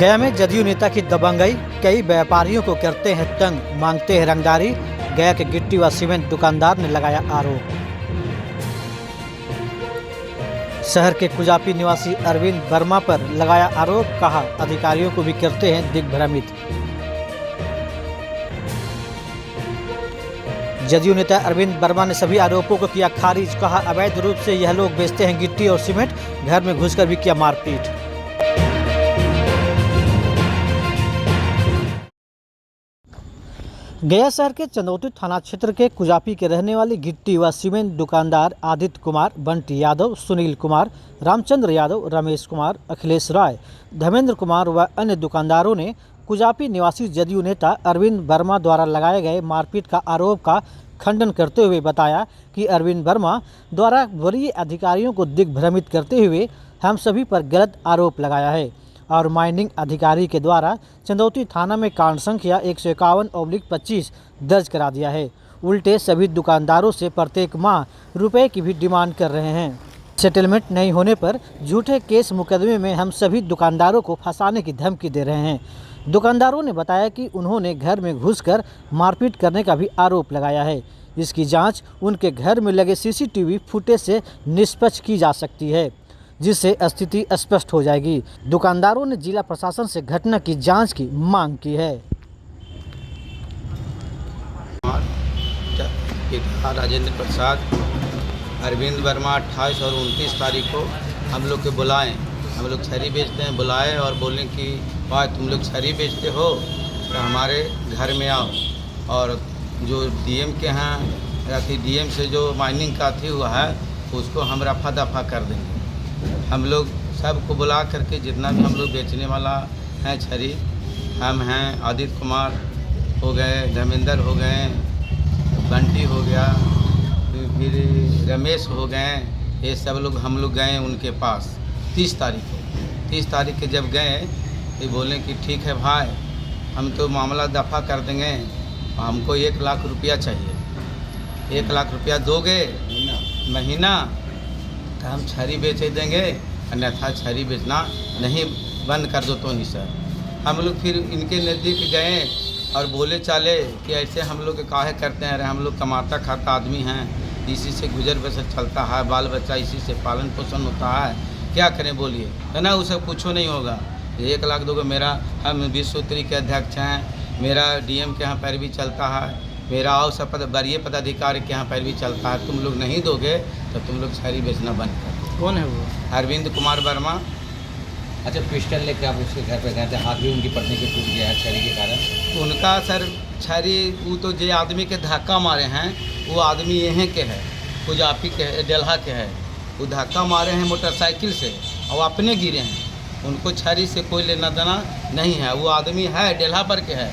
गया में जदयू नेता की दबंगई, कई व्यापारियों को करते हैं तंग, मांगते हैं रंगदारी। गया के गिट्टी व सीमेंट दुकानदार ने लगाया आरोप। शहर के कुजापी निवासी अरविंद वर्मा पर लगाया आरोप, कहा अधिकारियों को भी करते हैं दिग्भ्रमित। जदयू नेता अरविंद वर्मा ने सभी आरोपों को किया खारिज, कहा अवैध रूप से यह लोग बेचते हैं गिट्टी और सीमेंट, घर में घुसकर भी किया मारपीट। गया शहर के चंदौती थाना क्षेत्र के कुजापी के रहने वाले गिट्टी व सीमेंट दुकानदार आदित्य कुमार, बंटी यादव, सुनील कुमार, रामचंद्र यादव, रमेश कुमार, अखिलेश राय, धर्मेंद्र कुमार व अन्य दुकानदारों ने कुजापी निवासी जदयू नेता अरविंद वर्मा द्वारा लगाए गए मारपीट का आरोप का खंडन करते हुए बताया कि अरविंद वर्मा द्वारा वरीय अधिकारियों को दिग्भ्रमित करते हुए हम सभी पर गलत आरोप लगाया है और माइनिंग अधिकारी के द्वारा चंदौती थाना में कांड संख्या 151/25 दर्ज करा दिया है। उल्टे सभी दुकानदारों से प्रत्येक माह रुपए की भी डिमांड कर रहे हैं। सेटलमेंट नहीं होने पर झूठे केस मुकदमे में हम सभी दुकानदारों को फंसाने की धमकी दे रहे हैं। दुकानदारों ने बताया कि उन्होंने घर में घुसकर मारपीट करने का भी आरोप लगाया है। इसकी जांच उनके घर में लगे सीसीटीवी फुटेज से निष्पक्ष की जा सकती है, जिससे स्थिति स्पष्ट हो जाएगी। दुकानदारों ने जिला प्रशासन से घटना की जांच की मांग की है। राजेंद्र प्रसाद, अरविंद वर्मा 28 और 29 तारीख को हम लोग के बुलाएं, हम लोग छरी बेचते हैं, बुलाए और बोलें कि भाई तुम लोग छरी बेचते हो तो हमारे घर में आओ, और जो डीएम के हैं या फिर डीएम से जो माइनिंग का थी हुआ है उसको हम रफा दफा कर देंगे। हम लोग सबको बुला करके जितना भी हम लोग बेचने वाला हैं छरी, हम हैं आदित्य कुमार हो गए, धर्मेंद्र हो गए, बंटी हो गया, फिर रमेश हो गए, ये सब लोग हम लोग गए उनके पास 30 तारीख के जब गए तो बोले कि ठीक है भाई हम तो मामला दफ़ा कर देंगे, हमको 1 लाख रुपया चाहिए। 1 लाख रुपया दोगे महीना तो हम छरी बेच देंगे, अन्यथा छरी बेचना नहीं बंद कर दो तो नहीं सर। हम लोग फिर इनके नज़दीक गए और बोले चाले कि ऐसे हम लोग काहे करते हैं, हम लोग कमाता खाता आदमी हैं, इसी से गुजर बसर चलता है, बाल बच्चा इसी से पालन पोषण होता है, क्या करें बोलिए, है ना। उसे कुछ नहीं होगा। 1 लाख दोगे, मेरा हम विश्व उत्तरी के अध्यक्ष हैं, मेरा डीएम के यहाँ पैरवी चलता है, मेरा और सब वरीय पदाधिकारी के यहाँ पैरवी चलता है, तुम लोग नहीं दोगे तो तुम लोग छरी बेचना बंद कर दो। कौन है वो? अरविंद कुमार वर्मा। अच्छा, पिस्टल लेकर आप उसके घर पे गए थे, हाथ भी उनकी पत्नी के टूट गया है छरी के कारण। उनका सर छरी वो तो जो आदमी के धक्का मारे हैं वो आदमी यहीं के है, कुजापी के है, डेल्हा के है। वो धक्का मारे हैं मोटरसाइकिल से और अपने गिरे हैं, उनको छरी से कोई लेना देना नहीं है। वो आदमी है डेल्हा पर के है,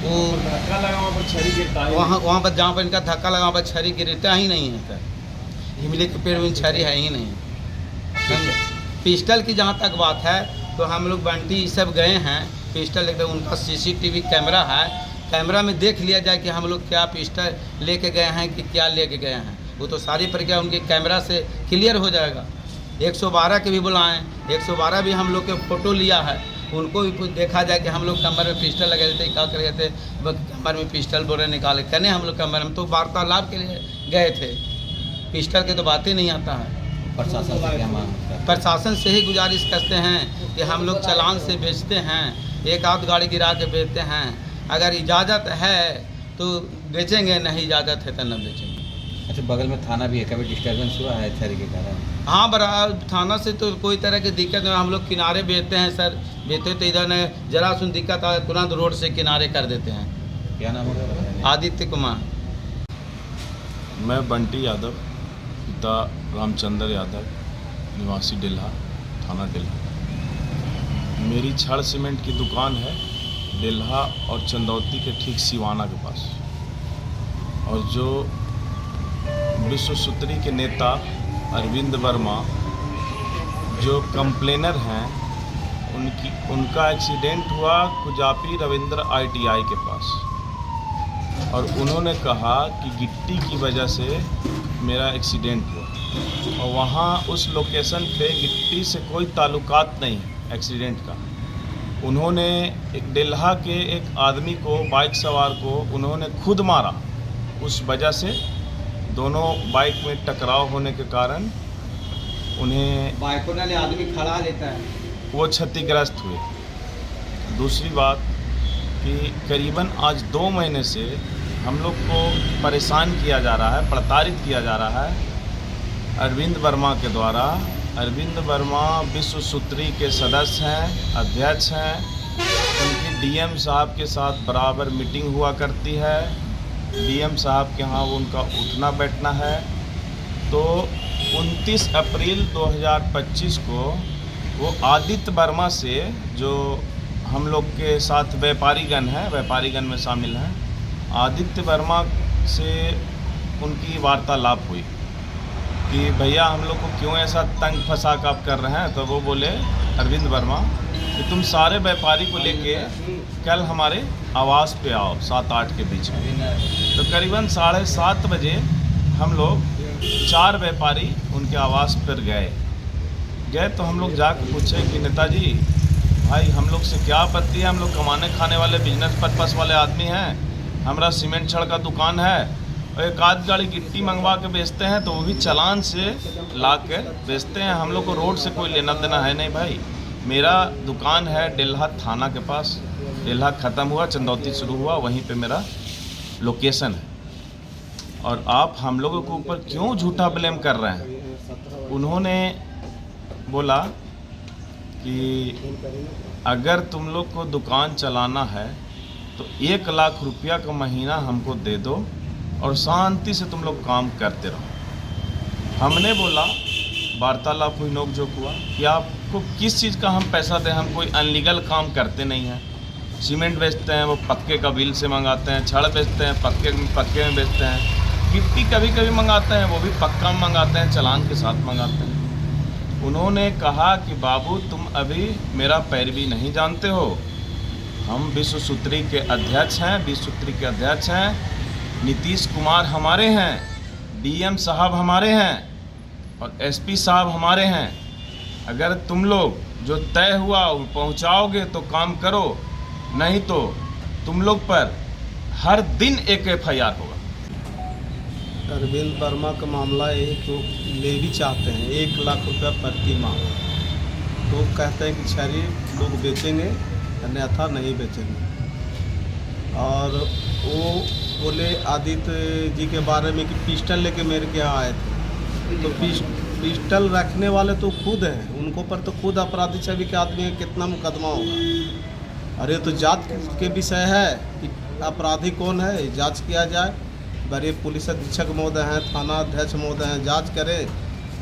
वो धक्का लगा वहाँ पर छरी गिरता है, वहाँ पर जहाँ पर इनका धक्का लगा वहाँ पर छरी गिरता ही नहीं है सर। इमली के पेड़ में छरी है ही नहीं। पिस्टल की जहाँ तक बात है तो हम लोग बंटी सब गए हैं, पिस्टल लेकर उनका सीसीटीवी कैमरा है, कैमरा में देख लिया जाए कि हम लोग क्या पिस्टल लेके गए हैं कि क्या लेके गए हैं। वो तो सारी प्रक्रिया उनके कैमरा से क्लियर हो जाएगा। 112 के भी बुलाएं, 112 भी हम लोग के फ़ोटो लिया है, उनको भी कुछ देखा जाए कि हम लोग कमर में पिस्टल लगे थे, क्या कर रहे थे, कमर में पिस्टल बोले निकाले कहने हम लोग कमर में तो वार्तालाप के लिए गए थे, पिस्टल के तो बातें नहीं आता है। प्रशासन से क्या मांग करते हैं? प्रशासन से ही गुजारिश करते हैं कि हम लोग चालान से बेचते हैं, एक आध गाड़ी गिरा के बेचते हैं, अगर इजाज़त है तो बेचेंगे, नहीं इजाज़त है तो न बेचेंगे। अच्छा, बगल में थाना भी है, कभी डिस्टर्बेंस हुआ है छरी के कारण? हाँ, बराबर थाना से तो कोई तरह की दिक्कत नहीं, हम लोग किनारे बेचते हैं सर, बेचते तो इधर न जरा सुन दिक्कत आए तुरंत रोड से किनारे कर देते हैं। क्या नाम है? आदित्य कुमार। मैं बंटी यादव, पिता रामचंद्र यादव, निवासी डेल्हा, थाना डेल्हा। मेरी छड़ सीमेंट की दुकान है डेल्हा और चंदौती के ठीक सिवाना के पास। और जो विश्व सूत्री के नेता अरविंद वर्मा जो कंप्लेनर हैं, उनका एक्सीडेंट हुआ कुजापी रविंद्र ITI के पास, और उन्होंने कहा कि गिट्टी की वजह से मेरा एक्सीडेंट हुआ, और वहाँ उस लोकेशन पे गिट्टी से कोई ताल्लुकात नहीं है एक्सीडेंट का। उन्होंने एक डेल्हा के एक आदमी को, बाइक सवार को उन्होंने खुद मारा। उस वजह से दोनों बाइक में टकराव होने के कारण उन्हें बाइकों वाले आदमी खड़ा लेता है। वो क्षतिग्रस्त हुए। दूसरी बात कि करीबन आज 2 महीने से हम लोग को परेशान किया जा रहा है, प्रताड़ित किया जा रहा है अरविंद वर्मा के द्वारा। अरविंद वर्मा विश्व सूत्री के सदस्य हैं, अध्यक्ष हैं। उनकी डीएम साहब के साथ बराबर मीटिंग हुआ करती है। डीएम साहब के यहाँ उनका उठना बैठना है। तो 29 अप्रैल 2025 को वो आदित्य वर्मा से, जो हम लोग के साथ व्यापारीगण हैं, व्यापारीगण में शामिल हैं, आदित्य वर्मा से उनकी वार्तालाप हुई कि भैया हम लोग को क्यों ऐसा तंग फंसा कर आप कर रहे हैं। तो वो बोले अरविंद वर्मा कि तुम सारे व्यापारी को लेके कल हमारे आवास पे आओ 7-8 के बीच में। तो करीबन 7:30 बजे हम लोग 4 व्यापारी उनके आवास पर गए। तो हम लोग जाकर पूछे कि नेताजी भाई हम लोग से क्या आपत्ति है, हम लोग कमाने खाने वाले बिजनेस पर्पस वाले आदमी हैं, हमारा सीमेंट छड़ का दुकान है और एक आध गाड़ी गिट्टी मंगवा के बेचते हैं तो वो भी चालान से ला के बेचते हैं। हम लोग को रोड से कोई लेना देना है नहीं भाई। मेरा दुकान है डेल्हा थाना के पास, डेल्हा ख़त्म हुआ चंदौती शुरू हुआ, वहीं पे मेरा लोकेशन है और आप हम लोगों के ऊपर क्यों झूठा ब्लेम कर रहे हैं। उन्होंने बोला कि अगर तुम लोग को दुकान चलाना है तो 1 लाख रुपया का महीना हमको दे दो और शांति से तुम लोग काम करते रहो। हमने बोला, वार्तालाप हुई, नोकझोंक हुआ कि आपको किस चीज़ का हम पैसा दें, हम कोई अनलीगल काम करते नहीं हैं। सीमेंट बेचते हैं वो पक्के का बिल से मंगाते हैं, छड़ बेचते हैं पक्के में बेचते हैं, गिट्टी कभी कभी मंगाते हैं वो भी पक्का में मंगाते हैं, चालान के साथ मंगाते हैं। उन्होंने कहा कि बाबू तुम अभी मेरा पैरवी नहीं जानते हो, हम विश्व सूत्री के अध्यक्ष हैं, विश्व सूत्री के अध्यक्ष हैं, नीतीश कुमार हमारे हैं, डीएम साहब हमारे हैं और एसपी साहब हमारे हैं। अगर तुम लोग जो तय हुआ वो पहुंचाओगे तो काम करो, नहीं तो तुम लोग पर हर दिन एक FIR होगा। अरविंद वर्मा का मामला है तो ले भी चाहते हैं 1 लाख रुपया प्रति माह। लोग कहते हैं कि छड़ी लोग बेचेंगे अन्यथा नहीं बेचेंगे। और वो बोले आदित्य जी के बारे में कि पिस्टल लेके मेरे के यहाँ आए थे। तो पिस्टल रखने वाले तो खुद हैं, उनको पर तो खुद अपराधी छवि के आदमी का कितना मुकदमा होगा। अरे तो जांच के विषय है कि अपराधी कौन है, जांच किया जाए। बड़े पुलिस अधीक्षक महोदय हैं, थाना अध्यक्ष महोदय हैं, जांच करें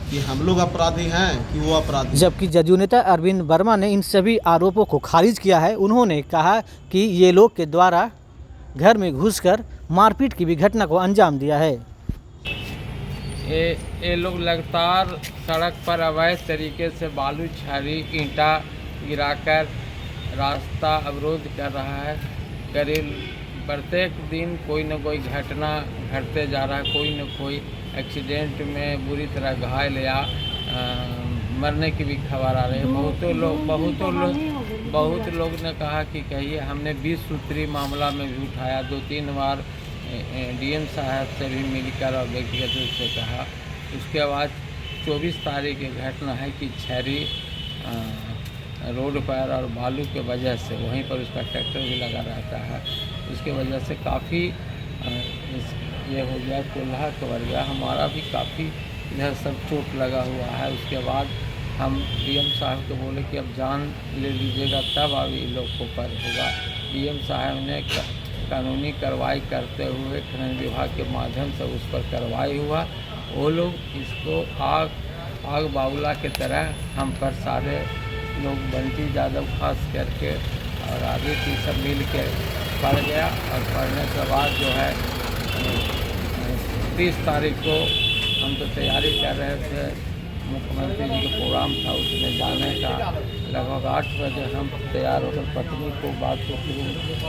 कि हम लोग अपराधी हैं कि वो अपराधी। जबकि जदयू नेता अरविंद वर्मा ने इन सभी आरोपों को खारिज किया है। उन्होंने कहा कि ये लोग के द्वारा घर में घुसकर मारपीट की भी घटना को अंजाम दिया है। ये लोग लगातार सड़क पर अवैध तरीके से बालू, छारी, ईंटा गिराकर रास्ता अवरोध कर रहा है। करीब प्रत्येक दिन कोई न कोई घटना घटते जा रहा है, कोई न कोई एक्सीडेंट में बुरी तरह घायल या मरने की भी खबर आ रही है। बहुत लोग ने कहा कि कहिए हमने 20 सूत्री मामला में भी उठाया, 2-3 बार डीएम साहब से भी मिलकर और व्यक्तिगत रूप से कहा। उसके बाद 24 तारीख की घटना है कि छरी रोड पर और बालू के वजह से वहीं पर उसका ट्रैक्टर भी लगा रहता है, उसके वजह से काफ़ी ये हो गया, कोल्हा कवर गया, हमारा भी काफ़ी इधर सब चोट लगा हुआ है। उसके बाद हम डीएम साहब को बोले कि अब जान ले लीजिएगा तब अब इन लोग को पर होगा। डीएम साहब ने कानूनी कार्रवाई करते हुए खनन विभाग के माध्यम से उस पर कार्रवाई हुआ। वो लोग इसको आग बाउला के तरह हम पर सारे लोग, बंटी यादव खास करके और आगे की सब मिल के पड़ गया। और पढ़ने के बाद जो है 30 तारीख को हम तो तैयारी कर रहे थे, मुख्यमंत्री जी का प्रोग्राम था उसमें जाने का। लगभग 8 बजे हम तैयार होकर पत्नी को बात को शुरू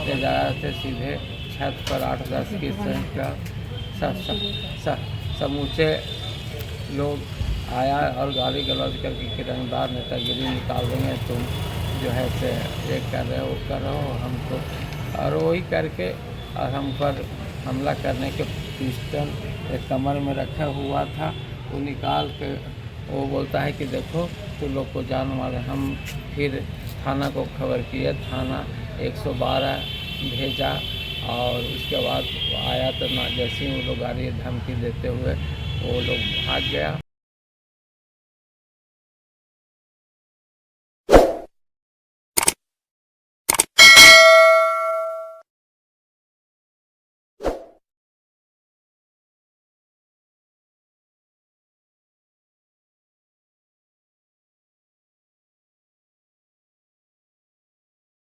ले जा रहे थे, सीधे छत पर 8-10 की संख्या समूचे लोग आया और गाली गलौज करके कि रंगदार नेतागिरी निकाल देंगे, तुम जो है से ये कर रहे हो वो कर रहे हो हमको, और वही करके और हम पर हमला करने के पिस्टल एक कमर में रखा हुआ था, वो निकाल के वो बोलता है कि देखो तो लोग को जान मारे। हम फिर थाना को खबर किए, थाना 112 भेजा और उसके बाद आया तो ना जैसे ही वो लोग गाड़ी धमकी देते हुए वो लोग भाग गया।